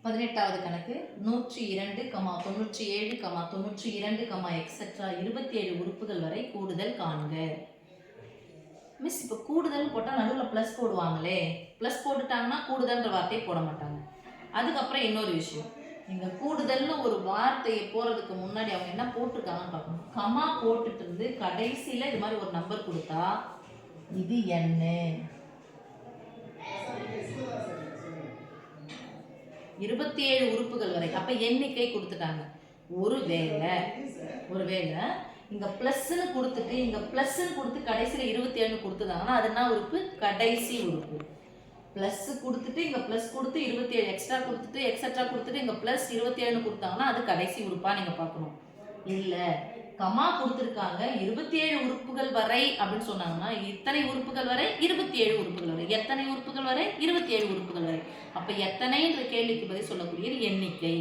18வது கணக்கு 102, 97, 92, எக்ஸெட்ரா 27 உறுப்புகள் வரை கூடுதல் காண்க. மிஸ் இப்போ கூடுதல் போட்டால் நடுவில் ப்ளஸ் போடுவாங்களே, ப்ளஸ் போட்டுட்டாங்கன்னா கூடுதல்ன்ற வார்த்தையை போட மாட்டாங்க. அதுக்கப்புறம் இன்னொரு விஷயம், இங்கே கூடுதல்னு ஒரு வார்த்தையை போகிறதுக்கு முன்னாடி அவங்க என்ன போட்டிருக்காங்கன்னு பார்க்கணும். கமா போட்டுட்டு இருந்து கடைசியில் இது மாதிரி ஒரு நம்பர் கொடுத்தா இது என்ன 27 உறுப்புகள் வரை. அப்ப எண்ணிக்கை கொடுத்துட்டாங்க. ஒருவேளை இங்க பிளஸ்ன்னு கொடுத்துட்டு இங்க பிளஸ்ன்னு கொடுத்து கடைசியில் 27 கொடுத்துட்டாங்கன்னா அது என்ன உறுப்பு? கடைசி உறுப்பு. பிளஸ் கொடுத்துட்டு இங்க பிளஸ் கொடுத்து 27 எக்ஸ்ட்ரா கொடுத்துட்டு எக்ஸெட்ரா கொடுத்துட்டு இங்க பிளஸ் 27 கொடுத்தாங்கன்னா அது கடைசி உறுப்பா நீங்க பார்க்கணும். இல்ல கமா கொடுத்துருக்காங்க 27 உறுப்புகள் வரை அப்படின்னு சொன்னாங்கன்னா இத்தனை உறுப்புகள் வரை 27 உறுப்புகள் வரை. எத்தனை உறுப்புகள் வரை? 27 உறுப்புகள் வரை. அப்ப எத்தனைன்ற கேள்விக்கு பதில் சொல்லக்கூடியது எண்ணிக்கை.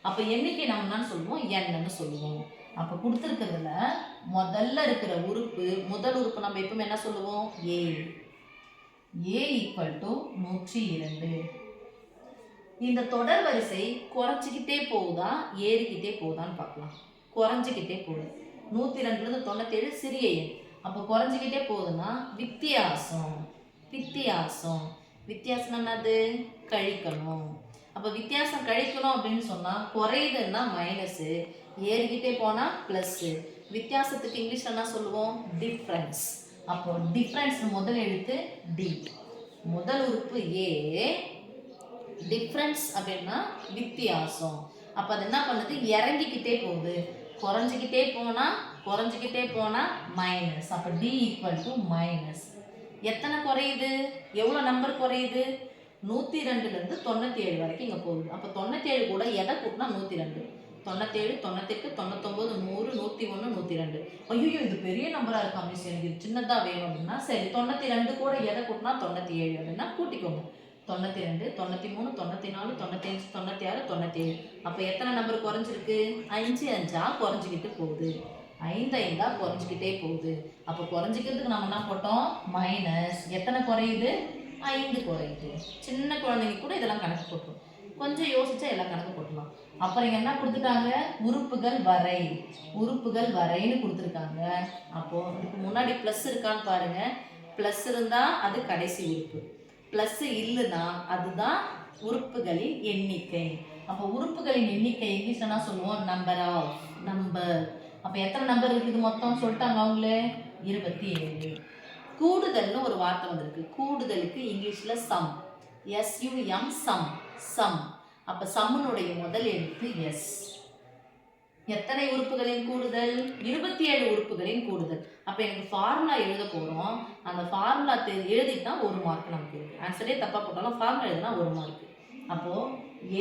அப்ப எண்ணிக்கை நம்ம என்ன சொல்லுவோம்? எண்ணன்னு சொல்லுவோம். அப்ப கொடுத்துருக்கிறதுல முதல்ல இருக்கிற உறுப்பு, முதல் உறுப்பு நம்ம எப்பவுமே என்ன சொல்லுவோம்? ஏ. ஏ ஈக்குவல் டு 102. இந்த தொடர் வரிசை குறைச்சிக்கிட்டே போகுதா ஏறிக்கிட்டே போகுதான்னு பார்க்கலாம். குறைஞ்சிக்கிட்டே போகுது. 102 97 சிறிய எண். அப்போ குறைஞ்சிக்கிட்டே போகுதுன்னா வித்தியாசம். வித்தியாசம் என்னது? கழிக்கணும். அப்போ வித்தியாசம் கழிக்கணும் அப்படின்னு சொன்னால் குறையுதுன்னா மைனஸு, ஏறிக்கிட்டே போனால் ப்ளஸ்ஸு. வித்தியாசத்துக்கு இங்கிலீஷில் என்ன சொல்லுவோம்? டிஃப்ரென்ஸ். அப்போ டிஃப்ரென்ஸ் முதல் எழுத்து டி, முதல் உறுப்பு ஏ, டிஃப்ரென்ஸ் அப்படின்னா வித்தியாசம். அப்போ அது என்ன பண்ணுது? இறங்கிக்கிட்டே போகுது. குறைஞ்சிக்கிட்டே போனால் மைனஸ். அப்போ டி ஈக்குவல் டு மைனஸ். எத்தனை குறையுது? எவ்வளோ நம்பர் குறையுது? 102லேருந்து 97 வரைக்கும் இங்கே போகுது. அப்போ 97 கூட எதை கூட்டினா 102. 97, 98, 99, 100, 101, 102. ஐயோ இது பெரிய நம்பராக இருக்கா மிஸ், எனக்கு இது சின்னதாக வேணும் அப்படின்னா சரி 92 கூட எதை கூட்டினா 97 அப்படின்னா கூட்டிக்கோங்க. 92, 93, 94, 95, 96, 97. அப்போ எத்தனை நம்பர் குறைஞ்சிருக்கு? 5 5 குறைஞ்சிக்கிட்டு போகுது. 5 5 குறைஞ்சிக்கிட்டே போகுது. அப்போ குறைஞ்சிக்கிறதுக்கு நம்ம என்ன போட்டோம்? மைனஸ். எத்தனை குறையுது? 5 குறையுது. சின்ன குழந்தைங்க கூட இதெல்லாம் கணக்கு போட்டுரும். கொஞ்சம் யோசிச்சா எல்லாம் கணக்கு போட்டுலாம். அப்புறம் இங்கே என்ன கொடுத்துட்டாங்க? உறுப்புகள் வரைன்னு கொடுத்துருக்காங்க. அப்போ இதுக்கு முன்னாடி ப்ளஸ் இருக்கான்னு பாருங்க. ப்ளஸ் இருந்தால் அது கடைசி உறுப்பு, ப்ளஸ் இல்லைன்னா அதுதான் உறுப்புகளின் எண்ணிக்கை. அப்போ உறுப்புகளின் எண்ணிக்கை இங்கிலீஷ்ல என்ன சொல்லுவோம்? நம்பர். அப்போ எத்தனை நம்பர் இருக்குது மொத்தம் சொல்லிட்டாங்க அவங்களே? 27. கூடுதல்னு ஒரு வார்த்தை வந்திருக்கு. கூடுதலுக்கு இங்கிலீஷில் சம், SUM, சம். அப்போ சம்முனுடைய முதல் எழுத்து எஸ். எத்தனை உறுப்புகளின் கூடுதல்? 27 உறுப்புகளின் கூடுதல். அப்போ எனக்கு ஃபார்முலா எழுத போகிறோம். அந்த ஃபார்முலா எழுதிட்டா 1 மார்க் நமக்கு இருக்குது. ஆன்சரே தப்பாக போட்டாலும் ஃபார்முலா எழுதினா 1 மார்க். அப்போது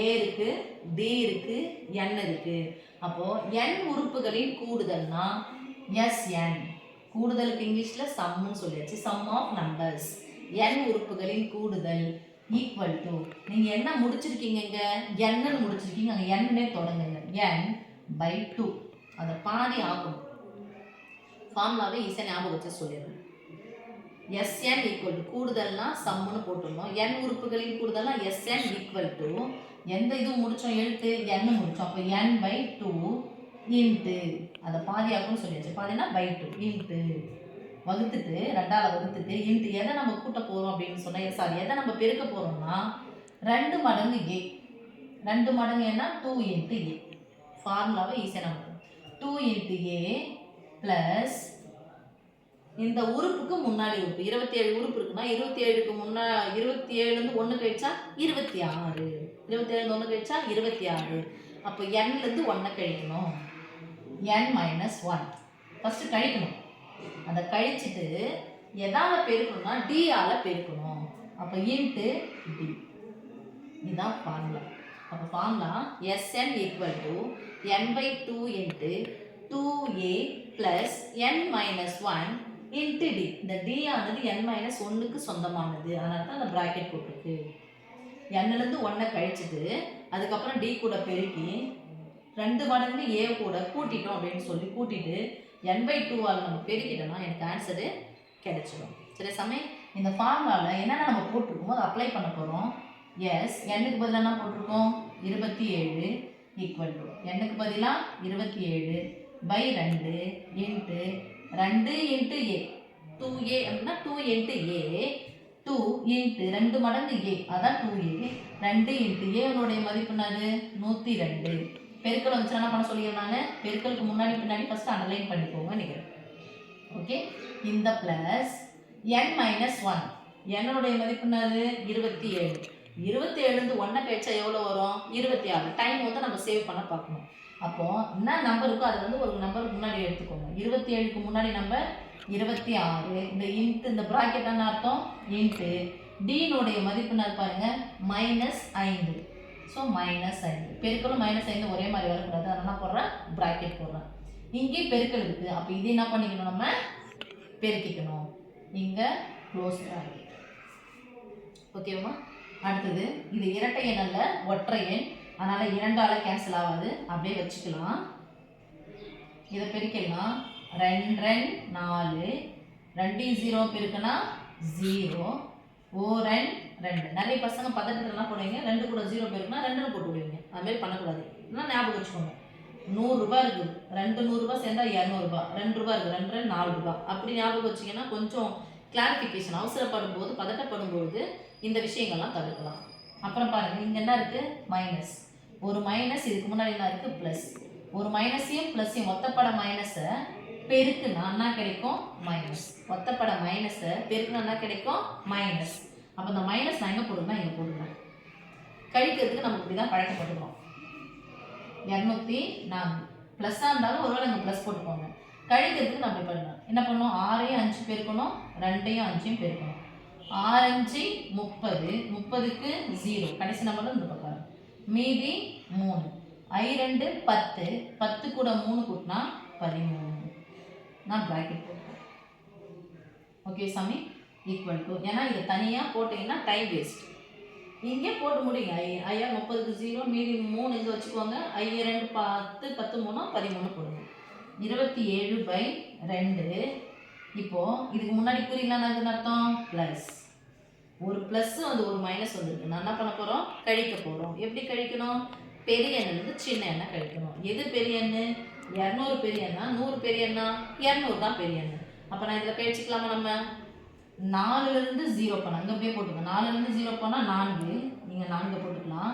ஏ இருக்குது, டி இருக்குது, என் இருக்குது. அப்போது என் உறுப்புகளின் கூடுதல்னா SN. கூடுதலுக்கு இங்கிலீஷில் சம்னு சொல்லியாச்சு. Some of numbers. என் உறுப்புகளின் கூடுதல் ஈக்குவல் டு, நீங்கள் என்ன முடிச்சிருக்கீங்க? இங்கே என்னன்னு முடிச்சிருக்கீங்க, அங்கே என்னே தொடங்குங்க. n/2. அதை பாதி ஆகும். ஃபார்முலாவே ஈஸியாக ஞாபகம் வச்சு சொல்லிடுறேன். SN ஈக்குவல் டு கூடுதல்னா சம்முன்னு போட்டுருந்தோம். n உறுப்புகளின் கூடுதல்னா SN ஈக்குவல் டு எந்த இதுவும் முடித்தோம்? எழுத்து n முடித்தோம். அப்போ n/2 இன்ட்டு அதை பாதி ஆகும்னு சொல்லியாச்சு. பாதினா /2 இன்ட்டு வகுத்துட்டு 2ஆல் வகுத்துட்டு இன்ட்டு எதை நம்ம கூட்ட போகிறோம் அப்படின்னு சொன்னால் எதை நம்ம பெருக்க போகிறோம்னா 2 மடங்கு A. 2 மடங்கு ஏன்னா 2 இன்ட்டு A. ஃபார்முலாவை ஈஸியாக நம்ம 2 இன்ட்டு A ப்ளஸ் இந்த உறுப்புக்கு முன்னாடி உறுப்பு 27 உறுப்பு இருக்குன்னா 27க்கு முன்னாடி 27லேருந்து 1 கழிச்சா 26. 27லேருந்து 1 கழிச்சா 26. அப்போ n-லேருந்து 1 கழிக்கணும். n-1 ஃபஸ்ட்டு கழிக்கணும். அதை கழிச்சிட்டு எதால் பெருக்கணும்னா D-ஆல் பெருக்கணும். அப்போ இன்ட்டு D. இதுதான் ஃபார்முலா. அப்போ formula SN equal to n/2 into 2A plus n-1 into D. இந்த D ஆனது n-1க்கு சொந்தமானது, அதனால தான் அந்த ப்ராக்கெட் போட்டிருக்கு. n-லேருந்து 1 கழிச்சிட்டு அதுக்கப்புறம் D கூட பெருக்கி 2 மடங்கு A கூட கூட்டிட்டோம் அப்படின்னு சொல்லி கூட்டிட்டு n/2ஆல் நம்ம பெருக்கிட்டோம்னா எனக்கு ஆன்சரு கிடைச்சிடும். சரி சாமி, இந்த ஃபார்முலாவில் என்னென்ன நம்ம போட்டிருக்கோமோ அதை அப்ளை பண்ண போகிறோம். எஸ் எண்ணுக்கு பதிலாக என்ன போட்டிருக்கோம் 27 ஈக்குவல் டு எண்ணுக்கு பதிலாக 27 by 2 into 2 into A 2a அப்படின்னா 2 இன்ட்டு ஏ 2 இன்ட்டு 2 மடங்கு ஏ அதான் 2a 2 இன்ட்டு ஏனுடைய மதிப்பு என்னது 102 பெருக்கல் வந்துச்சு என்ன பண்ண சொல்லியிருந்தாங்க பெருக்கலுக்கு முன்னாடி பின்னாடி ஃபஸ்ட்டு அண்டர்லைன் பண்ணிக்கோங்க நீங்கள் ஓகே இந்த ப்ளஸ் n மைனஸ் 1 என்னுடைய மதிப்பு என்னது 27 27 1 கழிச்சா எவ்வளோ வரும் 26 டைம் வந்து நம்ம சேவ் பண்ண பார்க்கணும் அப்போது என்ன நம்பர் இருக்கோ அதை வந்து ஒரு நம்பருக்கு முன்னாடி எடுத்துக்கோங்க 27க்கு முன்னாடி நம்பர் 26 இந்த இன்ட்டு இந்த ப்ராக்கெட் என்ன அர்த்தம் இன்ட்டு டீனுடைய மதிப்பு என்ன பாருங்க -5 ஸோ -5 பெருக்கலும் -5 ஒரே மாதிரி வரக்கூடாது அதனால் என்ன போடுறேன் ப்ராக்கெட் போடுறேன் இங்கே பெருக்கல் இருக்குது அப்போ இது என்ன பண்ணிக்கணும் நம்ம பெருக்கிக்கணும் இங்கே க்ளோஸ் ப்ராக்கெட் ஓகேவா அடுத்தது இது இரட்டை எண் அல்ல ஒற்றை எண் அதனால் 2ஆல் கேன்சல் ஆகாது அப்படியே வச்சுக்கலாம் இதை பெருக்கலாம் 2 2 4 2 0 பெருக்குனா 0 4 2 நிறைய பசங்க பதட்டத்துலாம் போடுவீங்க 2 கூட 0 பெருக்குனா 2 போட்டு விடுவீங்க அதுமாதிரி பண்ணக்கூடாது இதெல்லாம் ஞாபகம் வச்சுக்கோங்க 100 ரூபாய் இருக்குது 2 100 ரூபாய் சேர்ந்தா 200 ரூபாய் 2 ரூபாய் இருக்குது 2 4 ரூபாய் அப்படி ஞாபகம் வச்சிங்கன்னா கொஞ்சம் கிளாரிஃபிகேஷன் அவசரப்படும் போது பதட்டப்படும் போது இந்த விஷயங்கள்லாம் தவிர்க்கலாம் அப்புறம் பாருங்கள் இங்கே என்ன இருக்குது மைனஸ் ஒரு மைனஸ் இதுக்கு முன்னாடி என்ன இருக்குது ப்ளஸ் ஒரு மைனஸையும் ப்ளஸ்ஸையும் ஒத்தப்பட மைனஸை பெருக்குனா என்ன கிடைக்கும் மைனஸ் ஒத்தப்பட மைனஸை பெருக்குனா என்ன கிடைக்கும் மைனஸ் அப்போ இந்த மைனஸ் நான் எங்கே போடுறேன்னா இங்கே போடுறேன் கழிக்கிறதுக்கு நமக்கு இப்படி தான் பழக்கப்பட்டுக்கிறோம் 204 ப்ளஸ்ஸாக இருந்தாலும் ஒருவேளை இங்கே ப்ளஸ் போட்டுக்கோங்க கழிக்கிறதுக்கு நம்ம இப்படி பண்ணலாம் என்ன பண்ணணும் 6ஐயும் 5 பெருக்கணும் 2ஐயும் 5ஐயும் பெருக்கணும் 6 5 30 30க்கு 0 கடைசி நம்பர் இந்த பக்கம் மீதி 3 I2 10 10 கூட 3 கூட்டினா 13 நான் ப்ராக்கெட் போட்டேன் ஓகே சாமி ஈக்குவல் டு ஏன்னா இது தனியாக போட்டிங்கன்னா டைம் வேஸ்ட் இங்கே போட்டு முடியுங்க ஐயா 30க்கு 0 மீதி 3 இங்கே வச்சுக்கோங்க I2 10 10 3 13 போடுங்க 27 பை 2 இப்போது இதுக்கு முன்னாடி குறியெல்லாம் என்னதுன்னு அர்த்தம் ப்ளஸ் ஒரு ப்ளஸ் வந்து ஒரு மைனஸ் வந்துருக்கு நான் என்ன பண்ண போகிறோம் கழிக்க போகிறோம் எப்படி கழிக்கணும் பெரிய எண்ணிலிருந்து சின்ன எண்ணெய் கழிக்கணும் எது பெரிய எண்ணெய் 200 பெரிய எண்ணா 100 பெரிய எண்ணா 200 தான் பெரிய எண்ணெய் அப்போ நான் இதில் கழிச்சிக்கலாமா நம்ம 4லேருந்து 0 போனால் இங்கே அப்படியே போட்டுக்கோங்க 4லேருந்து 0 போனால் 4 நீங்கள் 4 போட்டுக்கலாம்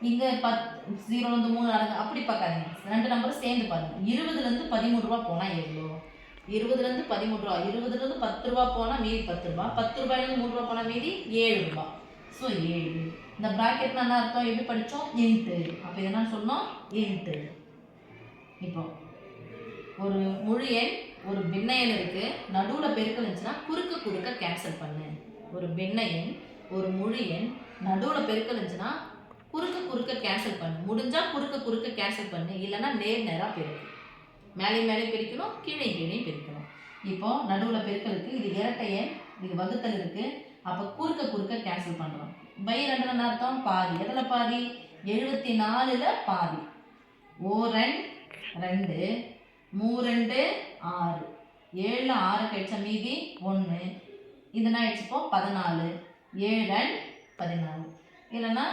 இங்கே 10 0லேருந்து 3 நடங்க அப்படி பார்க்காதீங்க 2 நம்பரும் சேர்ந்து பாருங்கள் 20லேருந்து 13 ரூபா போனால் எவ்வளோ 20லேருந்து 13 ரூபா 20லேருந்து 10 ரூபா போனால் மீதி 10 ரூபா 10 ரூபாயிலேருந்து 3 ரூபா போனால் மீதி 7 ரூபா ஸோ 7 இந்த ப்ராக்கெட்னா என்ன அர்த்தம் எப்படி படித்தோம் இன்ட்டு அப்போ இது என்ன சொன்னோம் இன்ட்டு இப்போ ஒரு முழு எண் ஒரு பின்ன எண் இருக்குது நடுவில் பெருக்கல் இருந்துச்சுன்னா குறுக்க கேன்சல் பண்ணு ஒரு பின்ன எண் ஒரு முழு எண் நடுவில் பெருக்கல் இருந்துச்சுன்னா குறுக்க கேன்சல் பண்ணு முடிஞ்சால் குறுக்க கேன்சல் பண்ணு இல்லைன்னா நேராக பெருக்கு மேலே பிரிக்கணும் கீழே பிரிக்கணும் இப்போது நடுவில் பெருக்கல் இருக்குது இது இரட்டை எண் இது வகுத்தல் இருக்குது அப்போ குறுக்க கேன்சல் பண்ணுறோம் பை 2 அர்த்தம் பாதி எதில் பாதி 74ல் பாதி ஓரன் 2 3 6 7 6 கழிச்ச மீதி 1 இது என்ன ஆயிடுச்சுப்போ 14 7 14 இல்லைன்னா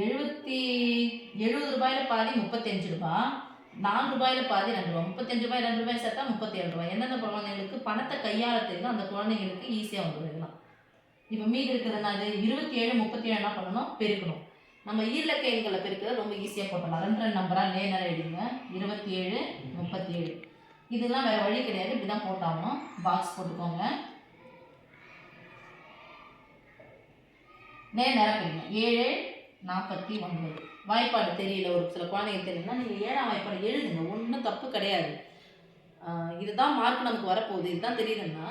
70 ரூபாயில் பாதி 35 ரூபா 4 ரூபாயில் பாதி 2 ரூபா 35 ரூபாய் 2 ரூபாய் சேர்த்தா 37 ரூபாய் எந்தெந்த குழந்தைங்களுக்கு பணத்தை கையாள தெரியும் அந்த குழந்தைங்களுக்கு ஈஸியாக வந்துடும் இப்போ மீதி இருக்கிறதுனால 27 37 என்ன பண்ணணும் பெருக்கணும் நம்ம ஈரலக்க எண்களை பெருக்கிறது ரொம்ப ஈஸியாக போட்டலாம் 2 நம்பராக நேராக எழுதுங்க 27 37 இதெல்லாம் வேறு வழி கிடையாது இப்படி தான் போட்டாகணும் பாக்ஸ் போட்டுக்கோங்க நேராக போடுங்க 7 49 வாய்ப்பாடு தெரியல ஒரு சில குழந்தைங்க தெரியலன்னா நீங்கள் 7ஆம் வாய்ப்பாடு எழுதுங்க ஒன்றும் தப்பு கிடையாது இதுதான் மார்க் நமக்கு வரப்போகுது இதுதான் தெரியுதுன்னா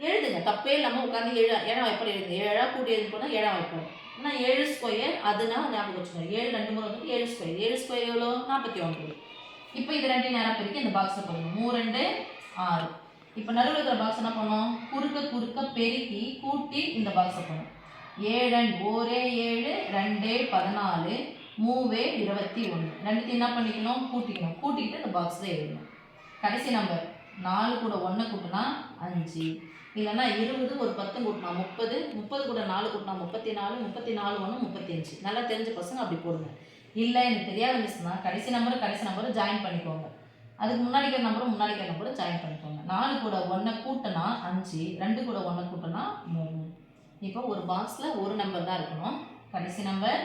எழுதுங்க தப்பே இல்லாமல் உட்காந்து 7ஆம் வாய்ப்பாடு எழுதுங்க 7 கூட்டி எழுது போனால் 7ஆம் வாய்ப்பாடு ஆனால் 7 ஸ்கொயர் அதுனா ஞாபகம் வச்சுக்கோங்க 7 2 முறை வந்து 7 ஸ்கொயர் எவ்வளோ 49 இப்போ இது 2 நேரம் பெருக்கி இந்த பாக்ஸை போடணும் 3 2 6 இப்போ நடுவில் இருக்கிற பாக்ஸ் என்ன பண்ணோம் குறுக்க பெருக்கி கூட்டி இந்த பாக்ஸை போடணும் 7 1 7 2 14 3 21 ரெண்டுத்தையும் என்ன பண்ணிக்கணும் கூட்டிக்கிட்டு இந்த பாக்ஸில் எழுதணும் கடைசி நம்பர் 4 கூட 1 கூட்டினா 5 இல்லைன்னா 20 ஒரு 10 கூட்டினா 30, 30 கூட 4 கூட்டினா 34, 34 1 35. நல்லா தெரிஞ்ச பசங்க அப்படி போடுங்க. இல்லை எனக்கு தெரியாத மிஸ்னா கடைசி நம்பரை ஜாயின் பண்ணிக்கோங்க. அதுக்கு முன்னாடி இருக்கிற நம்பரை ஜாயின் பண்ணிக்கோங்க. 4 கூட 1 கூட்டினா 5, 2 கூட 1 கூட்டினா 3. இப்போ ஒரு பாக்ஸில் ஒரு நம்பர் தான் இருக்கணும். கடைசி நம்பர்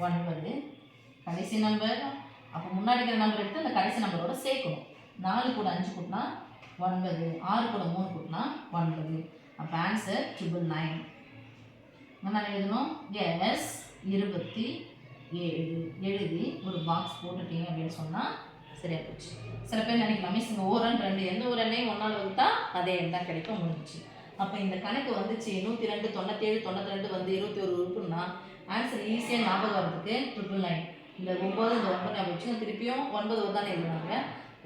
9, கடைசி நம்பர், அப்போ முன்னாடி இருக்கிற நம்பர் எடுத்து அந்த கடைசி நம்பரோட சேர்க்கணும். 4 கூட 5 கூட்டினா 9, 6 கூட 3 கூட்டினா 9. அப்போ ஆன்சர் 999. என்ன எழுதணும்? எஸ் 27 எழுதி ஒரு பாக்ஸ் போட்டுட்டீங்க அப்படின்னு சொன்னால் சரியா போச்சு. சில பேர் நினைக்கலாம் மிஸ் இங்கே ஒரு ரன் 2 எந்த ஒரு எண்ணையும் ஒன்றால் வகுத்தா அதே எண் தான் கிடைக்கும், முடிஞ்சிச்சு. அப்போ இந்த கணக்கு வந்துச்சு 102, 97, 92 வந்து 21 உறுப்புன்னா ஆன்சர் ஈஸியாக ஞாபகம் வரதுக்கு 999. இந்த 9 இந்த 9 ஞாபகம் வச்சு திருப்பியும் 9 ஒரு தானே எழுதுனாங்க.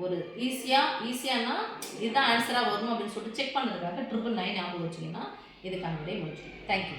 ஒரு ஈஸியானா இதுதான் ஆன்சராக வரும் அப்படின்னு சொல்லிட்டு செக் பண்ணுறதுக்காக 999 ஞாபகம் வச்சிங்கன்னா இதுக்கான விடை முடிச்சு. தேங்க்யூ.